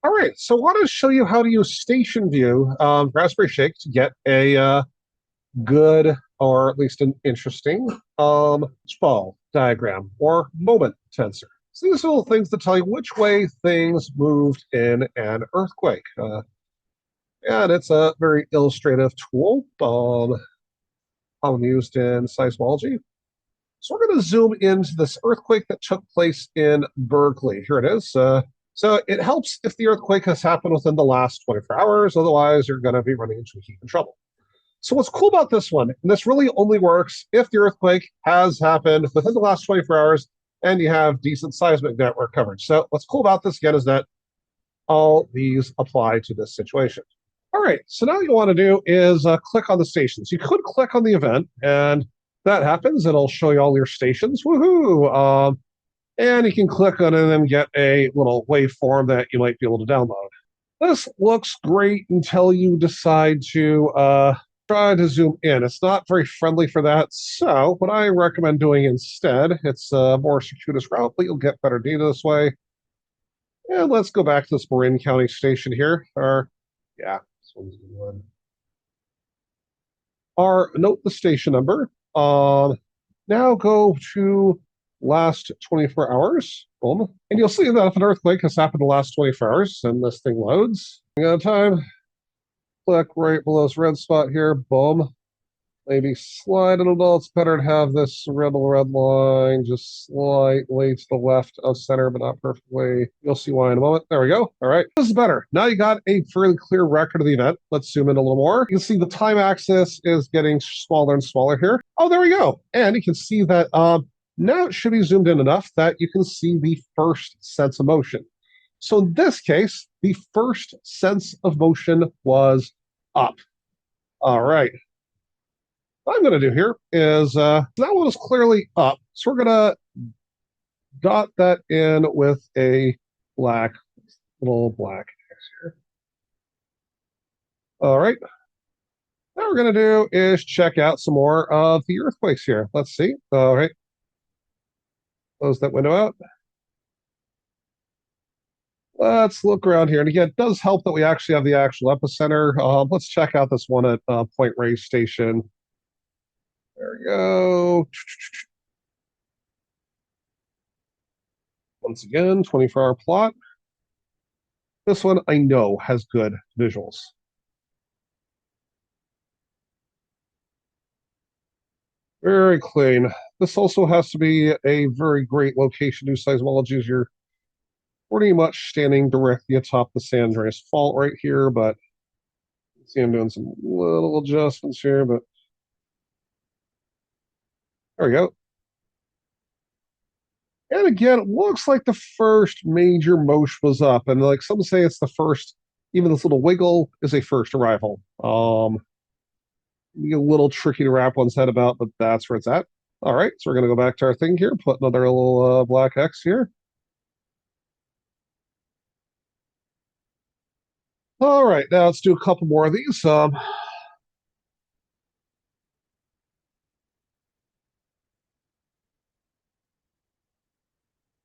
All right, so I want to show you how to use station view Raspberry Shake to get a good, or at least an interesting, fall diagram or moment tensor. So these are little things that tell you which way things moved in an earthquake. And it's a very illustrative tool, used in seismology. So we're going to zoom into this earthquake that took place in Berkeley. Here it is. So it helps if the earthquake has happened within the last 24 hours. Otherwise, you're going to be running into heat and trouble. So what's cool about this one, and this really only works if the earthquake has happened within the last 24 hours and you have decent seismic network coverage. So what's cool about this, again, is that all these apply to this situation. All right, so now what you want to do is click on the stations. You could click on the event, and that happens. It'll show you all your stations. Woohoo! And you can click on it and then get a little waveform that you might be able to download. This looks great until you decide to try to zoom in. It's not very friendly for that. So what I recommend doing instead, it's a more circuitous route, but you'll get better data this way. And let's go back to this Marin County station here. Yeah, this one's a good one. Note the station number. Now go to last 24 hours. Boom. And you'll see that if an earthquake has happened in the last 24 hours and this thing loads, time, click right below this red spot here. Boom. Maybe slide it a little. It's better to have this red line just slightly to the left of center, but not perfectly. You'll see why in a moment. There we go. All right. This is better. Now you got a fairly clear record of the event. Let's zoom in a little more. You can see the time axis is getting smaller and smaller here. Oh, there we go. And you can see that now it should be zoomed in enough that you can see the first sense of motion. So in this case, the first sense of motion was up. All right. What I'm going to do here is that one is clearly up. So we're going to dot that in with a little black X here. All right. Now what we're going to do is check out some more of the earthquakes here. Let's see. All right. Close that window out. Let's look around here. And again, it does help that we actually have the actual epicenter. Let's check out this one at Point Reyes Station. There we go. Once again, 24-hour plot. This one I know has good visuals. Very clean. This also has to be a very great location to do seismology as you're pretty much standing directly atop the San Andreas Fault right here, but see I'm doing some little adjustments here, but there we go. And again, it looks like the first major motion was up, and like some say it's the first, even this little wiggle is a first arrival. A little tricky to wrap one's head about, but that's where it's at. All right, so we're gonna go back to our thing here, put another little black X here. All right, now let's do a couple more of these.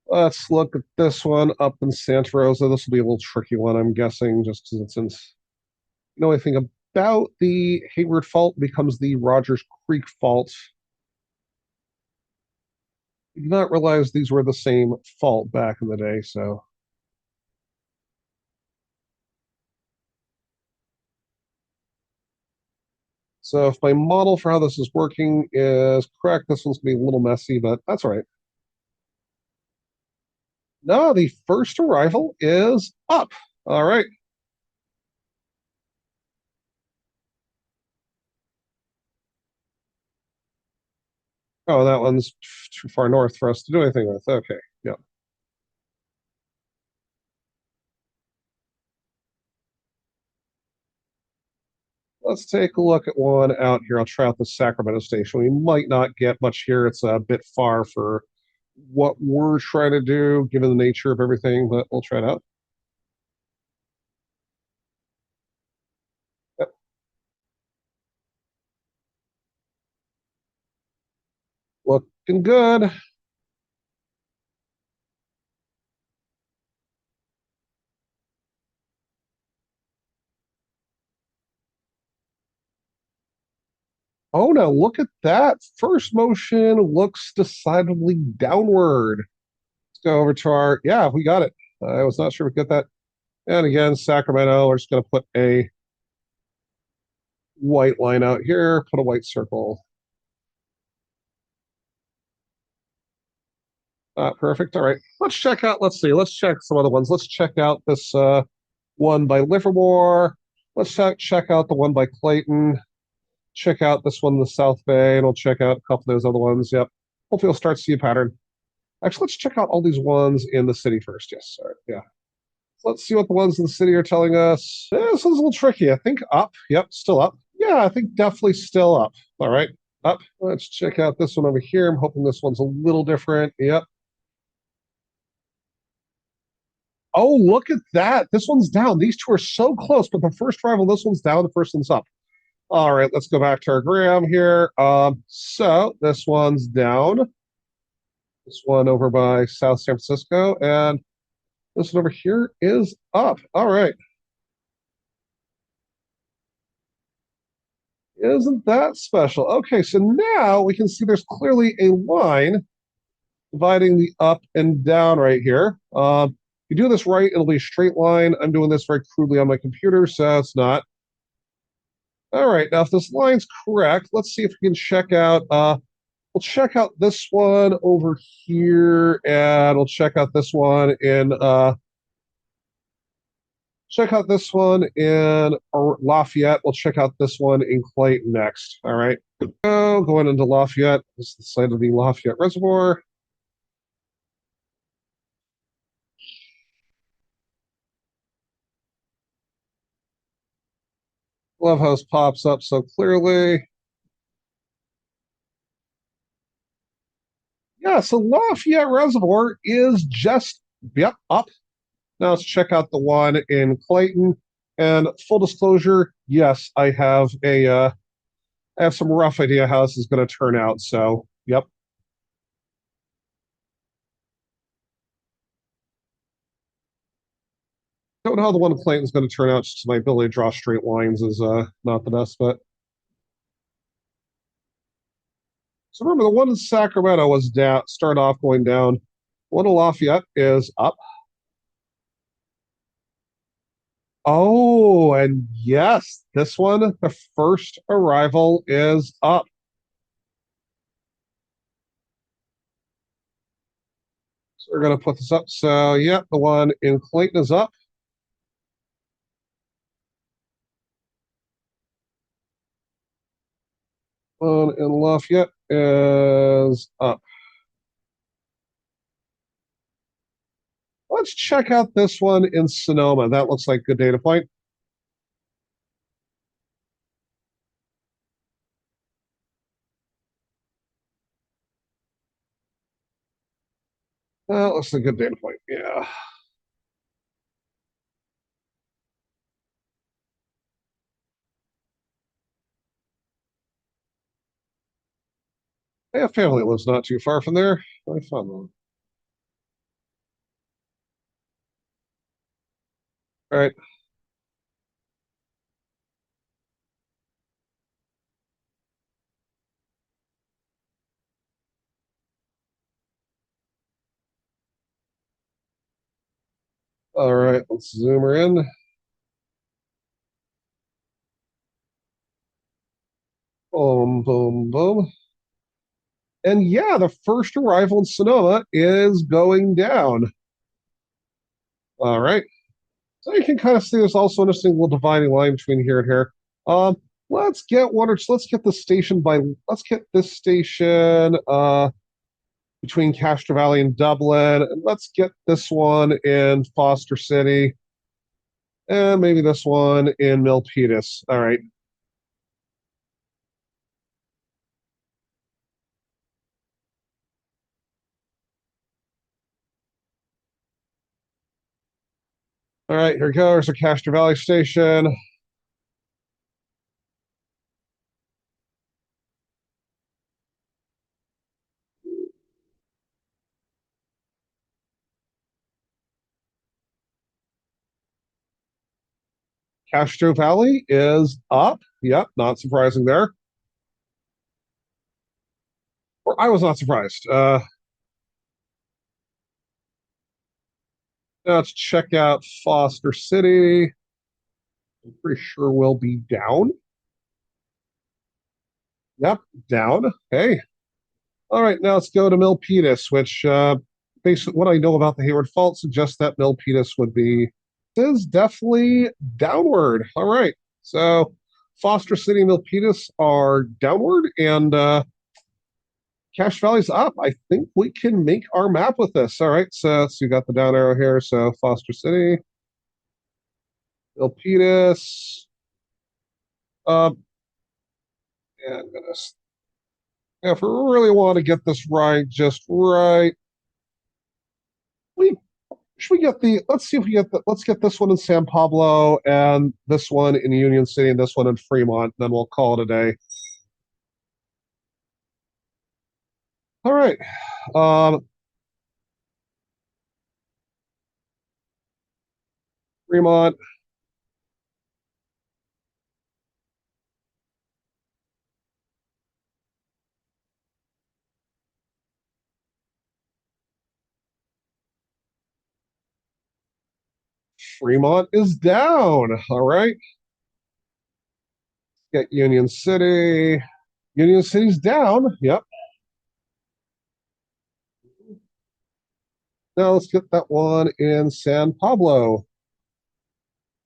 Let's look at this one up in Santa Rosa. This will be a little tricky one, I'm guessing, just because it's since you know anything about the Hayward Fault becomes the Rogers Creek Fault. I did not realize these were the same fault back in the day, so. So if my model for how this is working is correct, this one's gonna be a little messy, but that's all right. No, the first arrival is up. All right. Oh, that one's too far north for us to do anything with. Okay. Yeah. Let's take a look at one out here. I'll try out the Sacramento station. We might not get much here. It's a bit far for what we're trying to do, given the nature of everything, but we'll try it out. Yep. Looking good. Oh no, look at that. First motion looks decidedly downward. Let's go over to our, yeah, we got it. I was not sure we get that. And again, Sacramento, we're just going to put a white line out here, put a white circle. Perfect. All right. Let's check out, let's see, let's check some other ones. Let's check out this one by Livermore. Let's check out the one by Clayton. Check out this one in the South Bay, and we'll check out a couple of those other ones. Yep. Hopefully, we'll start to see a pattern. Actually, let's check out all these ones in the city first. Yes. All right. Yeah. Let's see what the ones in the city are telling us. This is a little tricky. I think up. Yep. Still up. Yeah. I think definitely still up. All right. Up. Let's check out this one over here. I'm hoping this one's a little different. Yep. Oh, look at that. This one's down. These two are so close, but the first rival, this one's down, the first one's up. All right, let's go back to our gram here. So this one's down. This one over by South San Francisco, and this one over here is up. All right. Isn't that special? Okay, so now we can see there's clearly a line dividing the up and down right here. If you do this right, it'll be a straight line. I'm doing this very crudely on my computer, so it's not. All right, now if this line's correct, let's see if we can check out. We'll check out this one over here, and we'll check out this one in. Check out this one in Lafayette. We'll check out this one in Clayton next. All right, going into Lafayette. This is the site of the Lafayette Reservoir. Love House pops up so clearly. Yeah, so Lafayette Reservoir is just, yep, up. Now let's check out the one in Clayton. And full disclosure, yes, I have some rough idea how this is going to turn out. So, yep. Don't know how the one in Clayton is going to turn out. Just my ability to draw straight lines is not the best. But so remember, the one in Sacramento was down, start off going down. One in Lafayette is up. Oh, and yes, this one, the first arrival is up. So we're going to put this up. So, yeah, the one in Clayton is up. One in Lafayette is up. Let's check out this one in Sonoma. That looks like a good data point. Looks like a good data point. Yeah. I have family that lives not too far from there. I found them. All right. All right. Let's zoom her in. Boom, boom, boom. And yeah, the first arrival in Sonoma is going down. All right. So you can kind of see there's also an interesting little dividing line between here and here. Um, let's get one or two, let's get the station by let's get this station between Castro Valley and Dublin. And let's get this one in Foster City. And maybe this one in Milpitas. All right. All right, here we go. There's a Castro Valley station. Castro Valley is up. Yep, not surprising there. Or I was not surprised. Let's check out Foster City. I'm pretty sure we'll be down. Yep, down. Hey. All right, now let's go to Milpitas, which based on what I know about the Hayward Fault suggests that Milpitas would be is definitely downward. All right. So Foster City and Milpitas are downward and Cache Valley's up. I think we can make our map with this. All right. So you got the down arrow here. So Foster City, Milpitas. Um, and I'm gonna, if we really want to get this right, just right, we should we get the let's see if we get the let's get this one in San Pablo and this one in Union City and this one in Fremont, then we'll call it a day. All right. Um Fremont. Fremont is down. All right. Get Union City. Union City's down. Yep. Now let's get that one in San Pablo.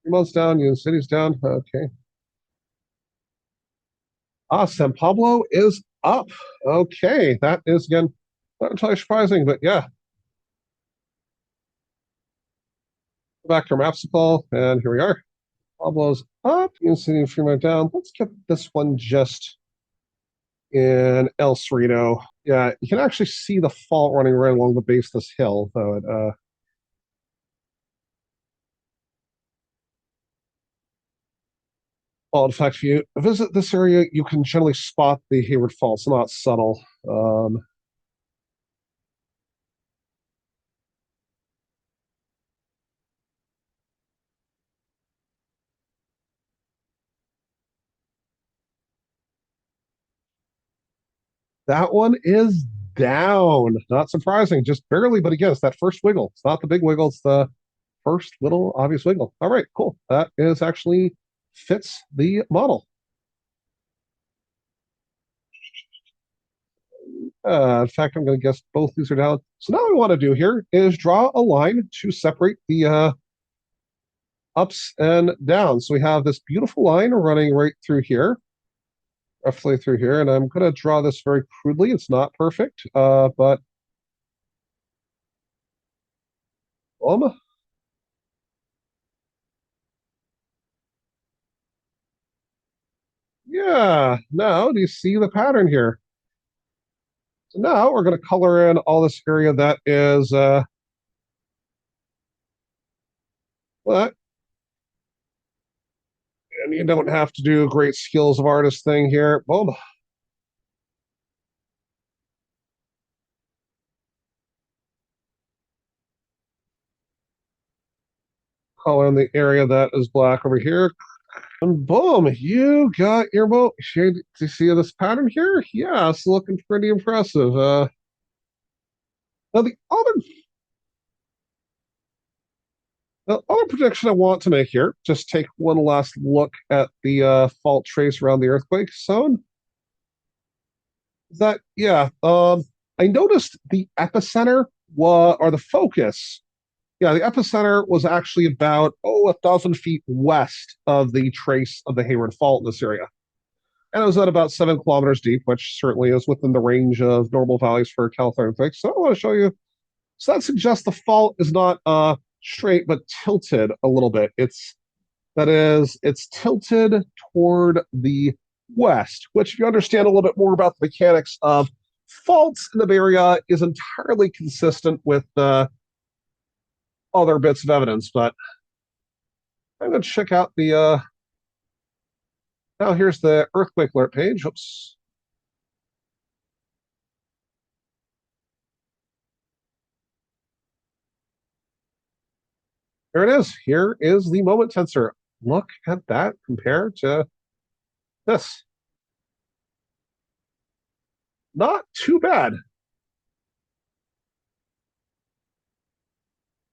Fremont's down. Union City's down. Okay. San Pablo is up. Okay. That is again not entirely surprising, but yeah. Back to our mapsicle, and here we are. Pablo's up. Union City and Fremont down. Let's get this one just in El Cerrito. Yeah, you can actually see the fault running right along the base of this hill, though it well, in fact, if you visit this area, you can generally spot the Hayward Fault. It's not subtle. That one is down. Not surprising, just barely, but again, it's that first wiggle. It's not the big wiggle, it's the first little obvious wiggle. All right, cool. That is actually fits the model. In fact, I'm going to guess both these are down. So now what I want to do here is draw a line to separate the ups and downs. So we have this beautiful line running right through here, roughly through here, and I'm going to draw this very crudely. It's not perfect, but yeah. Now, do you see the pattern here? So now we're going to color in all this area that is what, and you don't have to do a great skills of artist thing here. Boom. Color in the area that is black over here. And boom, you got your boat. Do you see this pattern here? Yeah, it's looking pretty impressive. Now the other prediction I want to make here, just take one last look at the fault trace around the earthquake zone. That yeah, I noticed the epicenter or the focus. Yeah, the epicenter was actually about 1,000 feet west of the trace of the Hayward Fault in this area. And it was at about 7 kilometers deep, which certainly is within the range of normal values for California earthquakes. So I want to show you. So that suggests the fault is not straight, but tilted a little bit. It's tilted toward the west, which if you understand a little bit more about the mechanics of faults in the Bay Area is entirely consistent with other bits of evidence. But I'm going to check out the now here's the earthquake alert page. Oops. There it is. Here is the moment tensor. Look at that compared to this. not too bad.